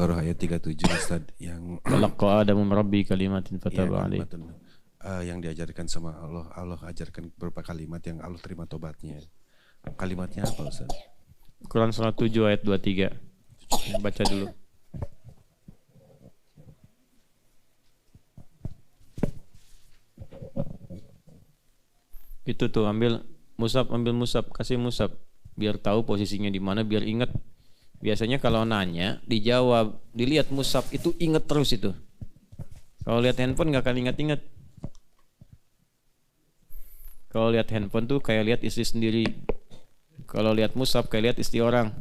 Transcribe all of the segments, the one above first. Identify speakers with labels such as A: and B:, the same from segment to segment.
A: Al-Baqarah ayat 37 Ustaz, yang
B: Talaqa Adamu min Rabbi kalimatin fataba alaih.
A: Yang diajarkan sama Allah, Allah ajarkan beberapa kalimat yang Allah terima tobatnya. Kalimatnya apa Ustaz?
B: Quran surah 7 ayat 23. Baca dulu. Itu tuh ambil musab, kasih musab biar tahu posisinya di mana, biar ingat. Biasanya kalau nanya dijawab, dilihat musab itu ingat terus itu. Kalau lihat handphone nggak akan ingat-ingat. Kalau lihat handphone tuh kayak lihat istri sendiri. Kalau lihat musab kayak lihat istri orang.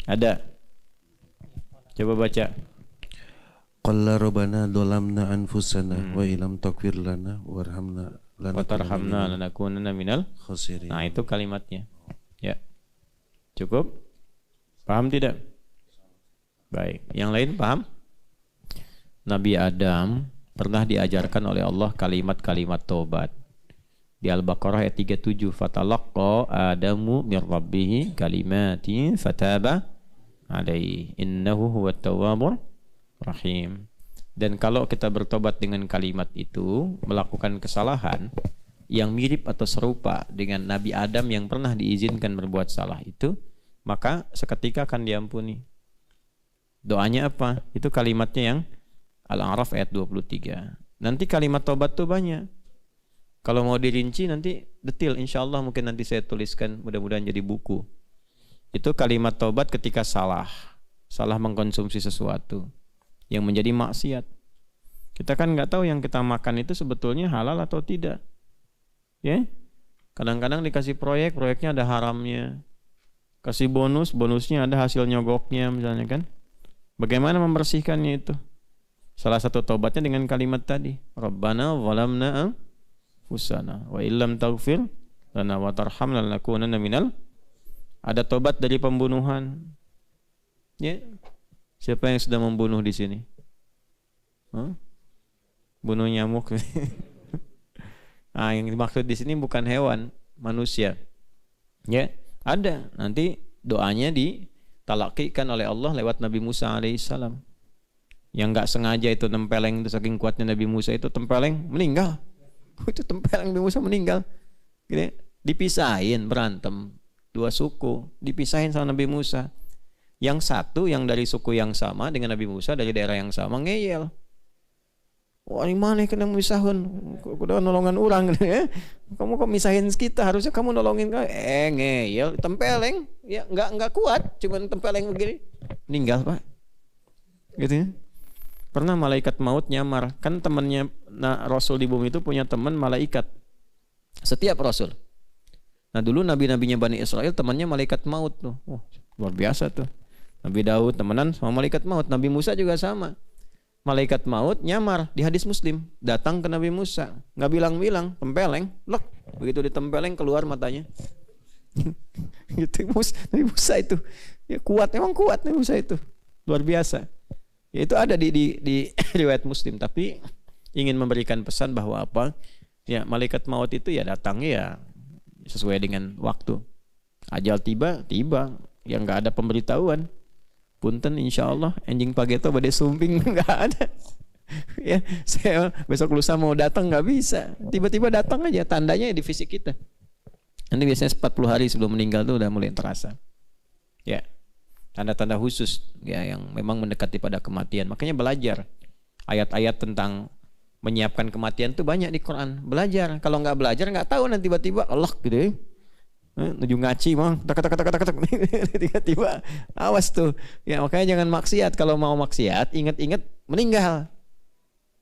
B: Ada. Coba baca.
A: Qalla rabbana dolamna anfusana wa ilam taghfir lana warhamna
B: Watarhamna lanakunanna minal
A: khasirin.
B: Nah, itu kalimatnya. Ya. Cukup? Paham tidak? Baik. Yang lain paham? Nabi Adam pernah diajarkan oleh Allah kalimat-kalimat taubat. Di Al-Baqarah ayat 37, fatalaqqa Adamu mir rabbih kalimatin fataba alaihi innahu huwat tawwabur rahim. Dan kalau kita bertobat dengan kalimat itu, melakukan kesalahan yang mirip atau serupa dengan Nabi Adam yang pernah diizinkan berbuat salah itu, maka seketika akan diampuni. Doanya apa? Itu kalimatnya yang Al-A'raf ayat 23. Nanti kalimat tobat tuh banyak. Kalau mau dirinci nanti detail, insya Allah mungkin nanti saya tuliskan, mudah-mudahan jadi buku. Itu kalimat tobat ketika salah mengkonsumsi sesuatu yang menjadi maksiat. Kita kan nggak tahu yang kita makan itu sebetulnya halal atau tidak. Ya, kadang-kadang dikasih proyeknya ada haramnya. Kasih bonusnya ada hasil nyogoknya misalnya kan. Bagaimana membersihkannya itu? Salah satu tobatnya dengan kalimat tadi, Rabbana zalamna anfusana wa illam taghfir lana wa tarhamna lanakunanna minal. Ada tobat dari pembunuhan. Ya. Siapa yang sudah membunuh di sini? Bunuh nyamuk. Nah, yang dimaksud di sini bukan hewan, manusia. Ya, ada. Nanti doanya ditalakikan oleh Allah lewat Nabi Musa alaihissalam. Yang nggak sengaja itu tempeleng, itu saking kuatnya Nabi Musa itu tempeleng meninggal. Itu tempeleng Nabi Musa meninggal. Gini, dipisahin berantem dua suku, dipisahin sama Nabi Musa. Yang satu yang dari suku yang sama dengan Nabi Musa dari daerah yang sama ngeyel. Wah, ini mana kena misahun? Udah nolongan orang ya. Kamu kok misahin kita? Harusnya kamu nolongin kan? Ngeyel, tempeleng. Ya enggak kuat, cuman tempeleng begini. Meninggal, Pak. Gitu ya. Pernah malaikat maut nyamar. Kan temannya Rasul di bumi itu punya teman malaikat. Setiap Rasul. Nah, dulu nabi-nabinya Bani Israel temannya malaikat maut tuh. Wah, luar biasa tuh. Nabi Daud temenan sama malaikat maut. Nabi Musa juga sama. Malaikat maut nyamar di hadis Muslim. Datang ke Nabi Musa. Nggak bilang-bilang. Tempeleng. Lek. Begitu ditempeleng keluar matanya. Gitu. Nabi Musa itu. Ya kuat. Emang kuat Nabi Musa itu. Luar biasa. Ya, itu ada di riwayat Muslim. Tapi ingin memberikan pesan bahwa apa? Ya, malaikat maut itu ya datang ya sesuai dengan waktu. Ajal tiba. Yang nggak ada pemberitahuan. Punten insya Allah anjing pageto badai sumping nggak ada. Ya, saya besok lusa mau datang nggak bisa. Tiba-tiba datang aja, tandanya di fisik kita. Nanti biasanya 40 hari sebelum meninggal tuh udah mulai terasa. Ya, tanda-tanda khusus ya yang memang mendekati pada kematian. Makanya belajar ayat-ayat tentang menyiapkan kematian tuh banyak di Quran. Belajar. Kalau nggak belajar nggak tahu nanti tiba-tiba Allah gitu ya. Nuju ngaci mang, tak tiba-tiba awas tuh. Ya makanya jangan maksiat. Kalau mau maksiat ingat-ingat meninggal.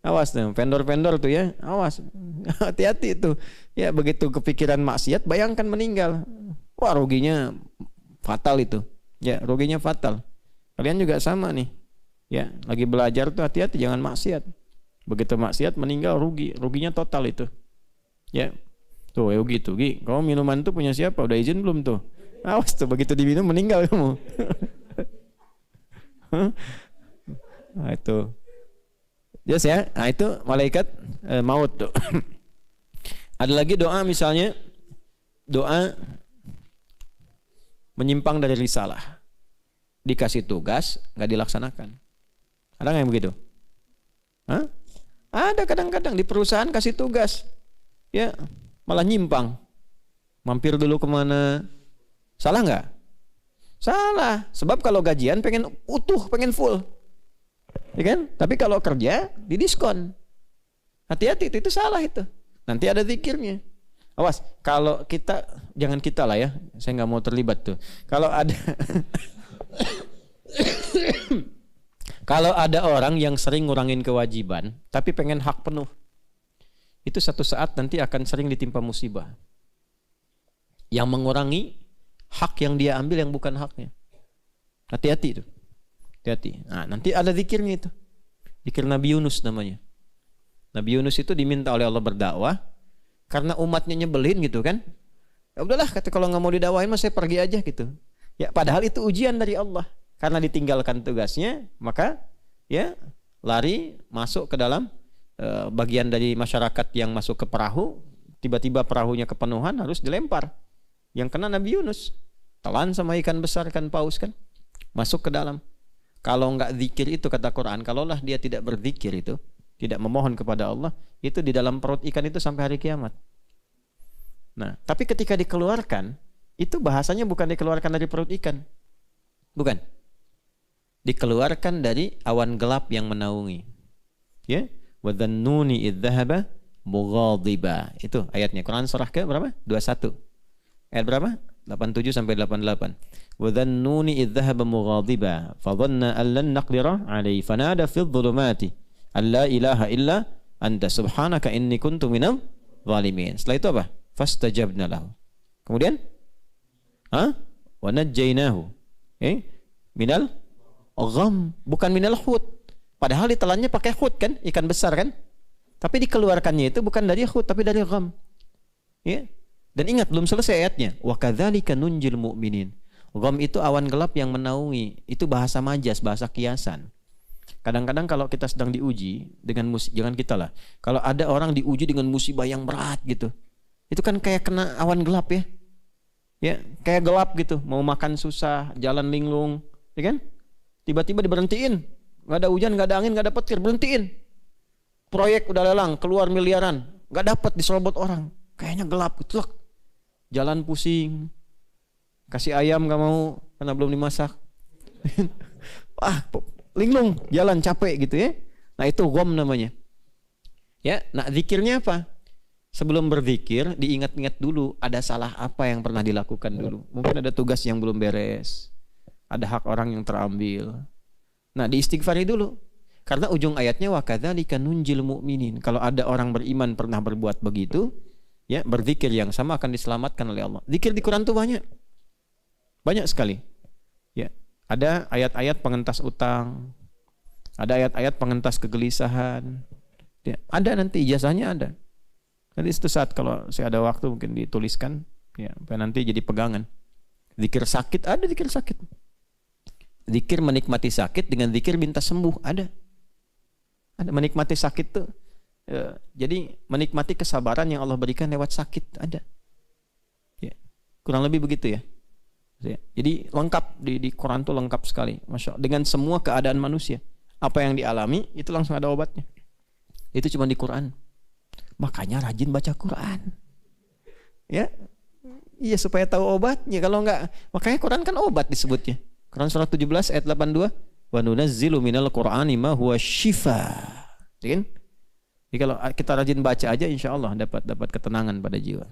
B: Awas tuh, vendor-vendor tuh ya, awas. Hati-hati tuh. Ya begitu kepikiran maksiat, bayangkan meninggal. Wah, ruginya fatal itu. Ya, ruginya fatal. Kalian juga sama nih. Ya, lagi belajar tuh hati-hati jangan maksiat. Begitu maksiat meninggal ruginya total itu. Ya. Tuh, gitu, Gi. Kamu minuman tuh punya siapa? Udah izin belum tuh? Awas tuh, begitu diminum meninggal kamu. Nah, itu. Yes ya. Nah, itu malaikat maut tuh. Ada lagi doa misalnya doa menyimpang dari risalah. Dikasih tugas nggak dilaksanakan. Ada nggak yang begitu? Hah? Ada kadang-kadang di perusahaan kasih tugas, ya malah nyimpang. Mampir dulu kemana? Salah nggak? Salah. Sebab kalau gajian pengen utuh, pengen full, ya kan? Tapi kalau kerja didiskon. Hati-hati, itu salah itu. Nanti ada zikirnya. Awas, kalau kita, jangan kita lah ya. Saya nggak mau terlibat tuh. Kalau ada kalau ada orang yang sering ngurangin kewajiban, tapi pengen hak penuh, itu satu saat nanti akan sering ditimpa musibah. Yang mengurangi hak yang dia ambil yang bukan haknya. Hati-hati itu. Hati-hati. Nah, nanti ada zikirnya itu. Zikir Nabi Yunus namanya. Nabi Yunus itu diminta oleh Allah berdakwah karena umatnya nyebelin gitu kan. Ya udahlah, kata kalau nggak mau didakwahin mah saya pergi aja gitu. Ya padahal itu ujian dari Allah. Karena ditinggalkan tugasnya, maka ya lari masuk ke dalam bagian dari masyarakat yang masuk ke perahu, tiba-tiba perahunya kepenuhan harus dilempar. Yang kena Nabi Yunus, telan sama ikan besar, ikan paus kan, masuk ke dalam. Kalau nggak zikir itu kata Quran, kalaulah dia tidak berzikir itu, tidak memohon kepada Allah, itu di dalam perut ikan itu sampai hari kiamat. Nah, tapi ketika dikeluarkan, itu bahasanya bukan dikeluarkan dari perut ikan, bukan. Dikeluarkan dari awan gelap yang menaungi. Ya, wa dhannuni idh dhahaba mughadiba. Itu ayatnya. Quran surah ke berapa? 21. Ayat berapa? 87 sampai 88. Wa dhannuni idh dhahaba mughadiba fa dhanna an lan naqdira alayhi fanada fi dhulumati alla ilaha illa anta subhanaka inni kuntu minal zalimin. Setelah itu apa? Fastajabna lahu. Kemudian wa najjaynahu minal gham, bukan minal hut. Padahal ditelannya pakai hut kan, ikan besar kan. Tapi dikeluarkannya itu bukan dari hut tapi dari gham. Ya. Dan ingat belum selesai ayatnya. Wa kadzalika nunjil mu'minin. Gham itu awan gelap yang menaungi. Itu bahasa majas, bahasa kiasan. Kadang-kadang kalau kita sedang diuji dengan jangan kita lah. Kalau ada orang diuji dengan musibah yang berat gitu. Itu kan kayak kena awan gelap ya. Ya, kayak gelap gitu, mau makan susah, jalan linglung, ya kan? Tiba-tiba diberhentiin, nggak ada hujan, nggak ada angin, nggak ada petir, berhentiin. Proyek udah lelang, keluar miliaran, nggak dapat, diserobot orang. Kayaknya gelap, telak. Jalan pusing, kasih ayam nggak mau karena belum dimasak. Linglung, jalan capek gitu ya. Nah itu gham namanya. Ya, nah zikirnya apa? Sebelum berzikir, diingat-ingat dulu ada salah apa yang pernah dilakukan dulu. Mungkin ada tugas yang belum beres. Ada hak orang yang terambil. Nah, diistighfari dulu. Karena ujung ayatnya wa kadzalika nunjil mu'minin. Kalau ada orang beriman pernah berbuat begitu, ya, berzikir yang sama akan diselamatkan oleh Allah. Zikir di Quran itu banyak. Banyak sekali. Ya, ada ayat-ayat pengentas utang. Ada ayat-ayat pengentas kegelisahan. Ya, ada nanti ijazahnya ada. Nanti itu saat kalau saya ada waktu mungkin dituliskan, ya, supaya nanti jadi pegangan. Zikir sakit, ada zikir sakit. Zikir menikmati sakit dengan zikir minta sembuh, ada. Ada menikmati sakit tuh. Jadi menikmati kesabaran yang Allah berikan lewat sakit, ada. Ya, kurang lebih begitu ya. Jadi lengkap di Quran tuh lengkap sekali, Masya Allah. Dengan semua keadaan manusia, apa yang dialami itu langsung ada obatnya. Itu cuma di Quran. Makanya rajin baca Quran. Ya, iya supaya tahu obatnya. Kalau enggak, makanya Quran kan obat disebutnya. Quran surah 17 ayat 82, wa nunazzilu minal Qur'ani ma huwa syifa. Jadi kalau kita rajin baca aja insya Allah dapat ketenangan pada jiwa.